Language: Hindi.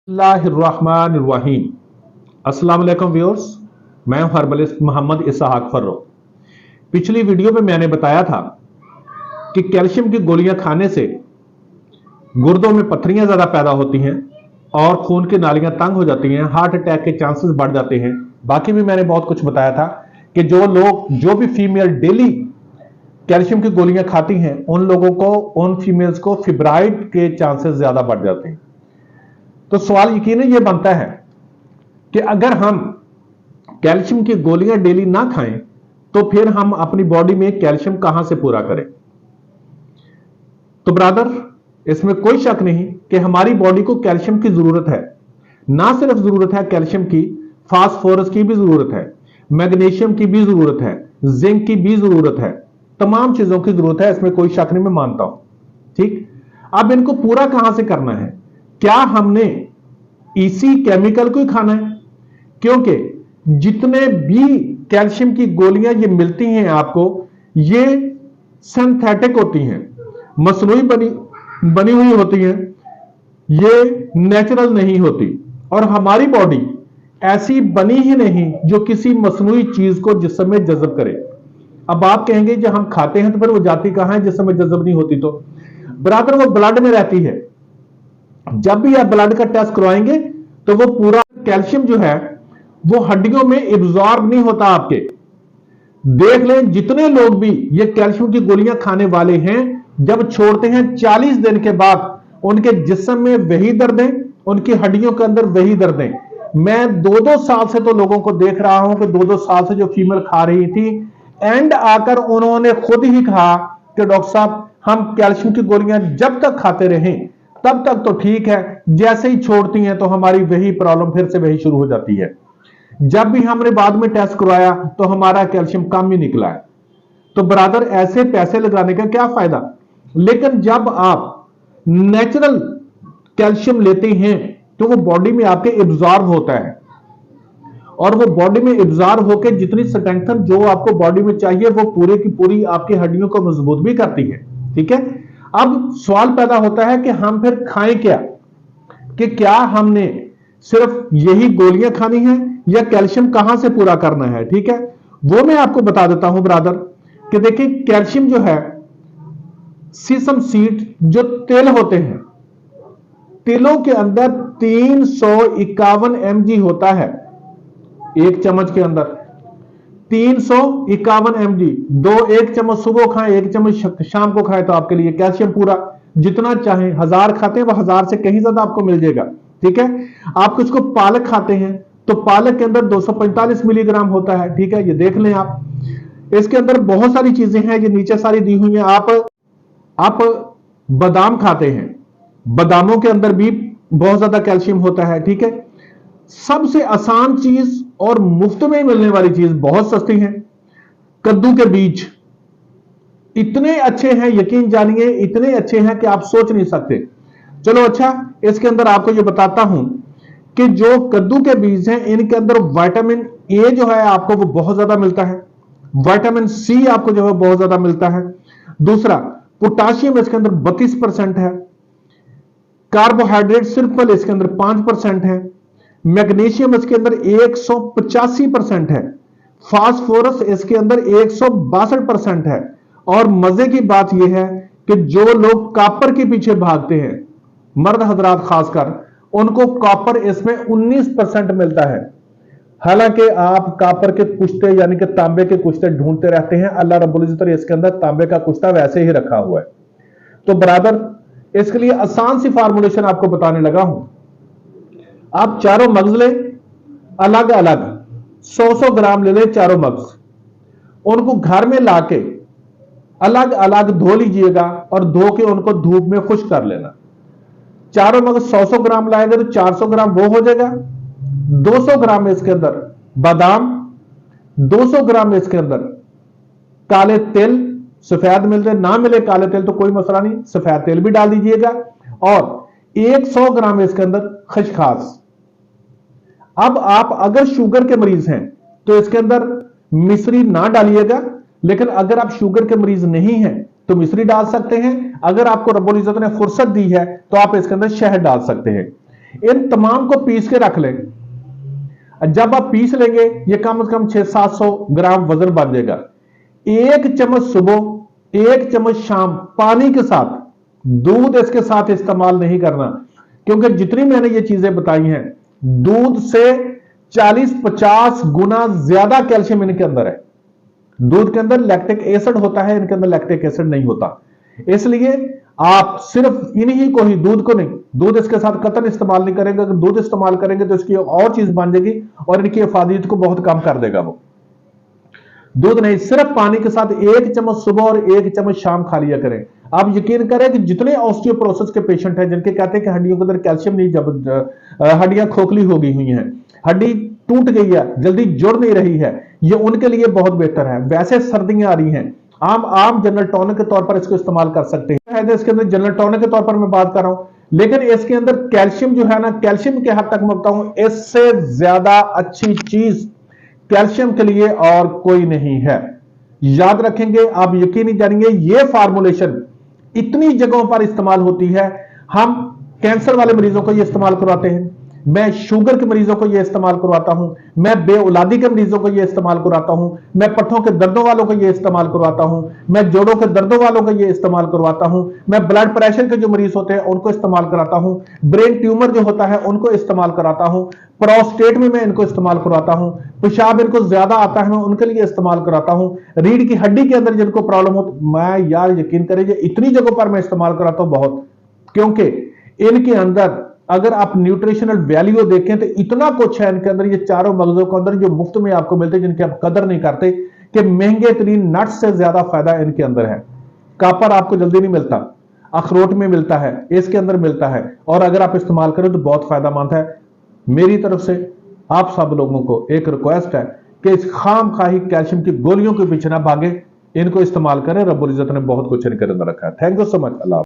बिस्मिल्लाहिर्रहमानिर्रहीम। अस्सलाम वालेकुम व्यूअर्स, मैं हूं हर्बलिस्ट मोहम्मद इसहाक फर्रो। पिछली वीडियो में मैंने बताया था कि कैल्शियम की गोलियां खाने से गुर्दों में पत्थरियां ज्यादा पैदा होती हैं और खून की नालियां तंग हो जाती हैं, हार्ट अटैक के चांसेस बढ़ जाते हैं। बाकी भी मैंने बहुत कुछ बताया था कि जो भी फीमेल डेली कैल्शियम की गोलियां खाती हैं उन फीमेल्स को फिब्राइड के चांसेस ज्यादा बढ़ जाते हैं। तो सवाल यकीनन यह बनता है कि अगर हम कैल्शियम की गोलियां डेली ना खाएं तो फिर हम अपनी बॉडी में कैल्शियम कहां से पूरा करें। तो ब्रदर, इसमें कोई शक नहीं कि हमारी बॉडी को कैल्शियम की जरूरत है। ना सिर्फ जरूरत है कैल्शियम की, फास्फोरस की भी जरूरत है, मैग्नीशियम की भी जरूरत है, जिंक की भी जरूरत है, तमाम चीजों की जरूरत है, इसमें कोई शक नहीं, मैं मानता हूं। ठीक, अब इनको पूरा कहां से करना है? क्या हमने इसी केमिकल को ही खाना है? क्योंकि जितने भी कैल्शियम की गोलियां ये मिलती हैं आपको, ये सिंथेटिक होती हैं, मसनूई बनी हुई होती हैं, ये नेचुरल नहीं होती। और हमारी बॉडी ऐसी बनी ही नहीं जो किसी मसनूई चीज को जिस्म में जज्ब करे। अब आप कहेंगे जब हम खाते हैं तो फिर वो जाती कहां है जिस्म में जज्ब नहीं होती? तो बराबर वो ब्लड में रहती है। जब भी आप ब्लड का टेस्ट करवाएंगे तो वो पूरा कैल्शियम जो है वो हड्डियों में एब्जॉर्ब नहीं होता आपके। देख लें, जितने लोग भी ये कैल्शियम की गोलियां खाने वाले हैं, जब छोड़ते हैं 40 दिन के बाद उनके जिस्म में वही दर्दें, उनकी हड्डियों के अंदर वही दर्दें। मैं 2-2 साल से तो लोगों को देख रहा हूं कि 2-2 साल से जो फीमेल खा रही थी, एंड आकर उन्होंने खुद ही कहा कि डॉक्टर साहब हम कैल्शियम की गोलियां जब तक खाते रहें तब तक तो ठीक है, जैसे ही छोड़ती हैं तो हमारी वही प्रॉब्लम फिर से वही शुरू हो जाती है। जब भी हमने बाद में टेस्ट करवाया तो हमारा कैल्शियम कम ही निकला है। तो ब्रदर, ऐसे पैसे लगाने का क्या फायदा? लेकिन जब आप नेचुरल कैल्शियम लेते हैं तो वो बॉडी में आपके एब्जॉर्ब होता है, और वो बॉडी में एब्जॉर्ब होकर जितनी स्ट्रेंथन जो आपको बॉडी में चाहिए वो पूरे की पूरी आपकी हड्डियों को मजबूत भी करती है। ठीक है, अब सवाल पैदा होता है कि हम फिर खाएं क्या? कि क्या हमने सिर्फ यही गोलियां खानी है या कैल्शियम कहां से पूरा करना है? ठीक है, वो मैं आपको बता देता हूं ब्रदर कि देखिए, कैल्शियम जो है, सीसम सीड जो तेल होते हैं, तिलों के अंदर 351 mg होता है। एक चम्मच के अंदर 351 mg। एक चम्मच सुबह खाएं, एक चम्मच शाम को खाएं तो आपके लिए कैल्शियम पूरा। जितना चाहें, 1000 खाते हैं, वह 1000 से कहीं ज्यादा आपको मिल जाएगा। ठीक है, आप कुछ को पालक खाते हैं तो पालक के अंदर 245 मिलीग्राम होता है। ठीक है, ये देख लें आप। इसके अंदर बहुत सारी चीजें हैं, ये नीचे सारी दी हुई हैं। आप बादाम खाते हैं, बादामों के अंदर भी बहुत ज्यादा कैल्शियम होता है। ठीक है, सबसे आसान चीज और मुफ्त में मिलने वाली चीज, बहुत सस्ती है, कद्दू के बीज। इतने अच्छे हैं, यकीन जानिए, इतने अच्छे हैं कि आप सोच नहीं सकते। चलो अच्छा, इसके अंदर आपको ये बताता हूं कि जो कद्दू के बीज हैं इनके अंदर विटामिन ए जो है आपको वो बहुत ज्यादा मिलता है, विटामिन सी आपको जो है बहुत ज्यादा मिलता है। दूसरा, पोटाशियम इसके अंदर 32% है, कार्बोहाइड्रेट सिंपल इसके अंदर 5% है, मैग्नीशियम इसके अंदर 185% है, फास्फोरस इसके अंदर 162% है। और मजे की बात यह है कि जो लोग कॉपर के पीछे भागते हैं, मर्द हजरात खासकर, उनको कॉपर इसमें 19% मिलता है। हालांकि आप कॉपर के कुश्ते यानी कि तांबे के कुश्ते ढूंढते रहते हैं, अल्लाह रब्बुल इज्जत ने इसके अंदर तांबे का कुश्ता वैसे ही रखा हुआ है। तो बराबर, इसके लिए आसान सी फार्मूलेशन आपको बताने लगा हूं। आप चारों मग्ज लें, अलग अलग 100-100 ग्राम ले लें चारों मग्ज, उनको घर में लाके अलग अलग धो लीजिएगा और धो के उनको धूप में खुश्क कर लेना। चारों मग्ज 100-100 ग्राम लाएंगे तो 400 ग्राम वो हो जाएगा। 200 ग्राम इसके अंदर बादाम, 200 ग्राम इसके अंदर काले तिल, सफेद मिलते ना मिले काले तिल तो कोई मसला नहीं, सफेद तिल भी डाल दीजिएगा, और 100 ग्राम इसके अंदर खसखस। अब आप अगर शुगर के मरीज हैं तो इसके अंदर मिश्री ना डालिएगा, लेकिन अगर आप शुगर के मरीज नहीं हैं तो मिश्री डाल सकते हैं। अगर आपको रब्बुल इज्जत ने फुर्सत दी है तो आप इसके अंदर शहद डाल सकते हैं। इन तमाम को पीस के रख लें। जब आप पीस लेंगे ये कम से कम 600-700 ग्राम वजन बन जाएगा। 1 चम्मच सुबह, 1 चम्मच शाम पानी के साथ, दूध इसके साथ इस्तेमाल नहीं करना, क्योंकि जितनी मैंने ये चीजें बताई हैं दूध से 40-50 गुना ज्यादा कैल्शियम इनके अंदर है। दूध के अंदर लैक्टिक एसिड होता है, इनके अंदर लैक्टिक एसिड नहीं होता। इसलिए आप सिर्फ इन्हीं को ही, दूध को नहीं, दूध इसके साथ कतई इस्तेमाल नहीं करेंगे। अगर दूध इस्तेमाल करेंगे तो इसकी और चीज बन जाएगी और इनकी अफादियत को बहुत कम कर देगा। वो दूध नहीं, सिर्फ पानी के साथ 1 चम्मच सुबह और 1 चम्मच शाम खा लिया करें। आप यकीन करें कि जितने ऑस्टियोपोरोसिस के पेशेंट हैं जिनके कहते हैं कि हड्डियों के अंदर कैल्शियम नहीं, जब हड्डियां खोखली हो गई हुई हैं, हड्डी टूट गई है, जल्दी जुड़ नहीं रही है, ये उनके लिए बहुत बेहतर है। वैसे सर्दियां आ रही हैं, आम जनरल टॉनिक के तौर पर इसको इस्तेमाल कर सकते हैं। इसके अंदर जनरल टॉनिक के तौर पर मैं बात कर रहा हूं, लेकिन इसके अंदर कैल्शियम जो है ना, कैल्शियम के हद तक मैं बताऊं, इससे ज्यादा अच्छी चीज कैल्शियम के लिए और कोई नहीं है। याद रखेंगे, आप यकीन नहीं जानेंगे, ये फार्मूलेशन इतनी जगहों पर इस्तेमाल होती है। हम कैंसर वाले मरीजों को ये इस्तेमाल करवाते हैं, मैं शुगर के मरीजों को ये इस्तेमाल करवाता हूं, मैं बेऔलादी के मरीजों को ये इस्तेमाल करवाता हूं, मैं पट्ठों के दर्दों वालों को ये इस्तेमाल करवाता हूं, मैं जोड़ों के दर्दों वालों को ये इस्तेमाल करवाता हूं, मैं ब्लड प्रेशर के जो मरीज होते हैं उनको इस्तेमाल कराता हूं, ब्रेन ट्यूमर जो होता है उनको इस्तेमाल कराता हूं, प्रोस्टेट में मैं इनको इस्तेमाल करवाता हूं, पेशाब इनको ज्यादा आता है मैं उनके लिए इस्तेमाल कराता हूं, रीढ़ की हड्डी के अंदर जिनको प्रॉब्लम हो, मैं यार यकीन करें इतनी जगहों पर मैं इस्तेमाल कराता हूं बहुत, क्योंकि इनके अंदर अगर आप न्यूट्रिशनल वैल्यू देखें तो इतना कुछ है इनके अंदर, ये चारों मगजों के अंदर जो मुफ्त में आपको मिलते हैं, जिनकी आप कदर नहीं करते, कि महंगे तरीन नट्स से ज्यादा फायदा इनके अंदर है। कॉपर आपको जल्दी नहीं मिलता, अखरोट में मिलता है, इसके अंदर मिलता है, और अगर आप इस्तेमाल करें तो बहुत फायदेमंद है। मेरी तरफ से आप सब लोगों को एक रिक्वेस्ट है कि इस खामखाही कैल्शियम की गोलियों के पीछे ना भागे, इनको इस्तेमाल करें। रब्बुल इज्जत ने बहुत कुछ इनके अंदर रखा है। Thank you so much. Allah.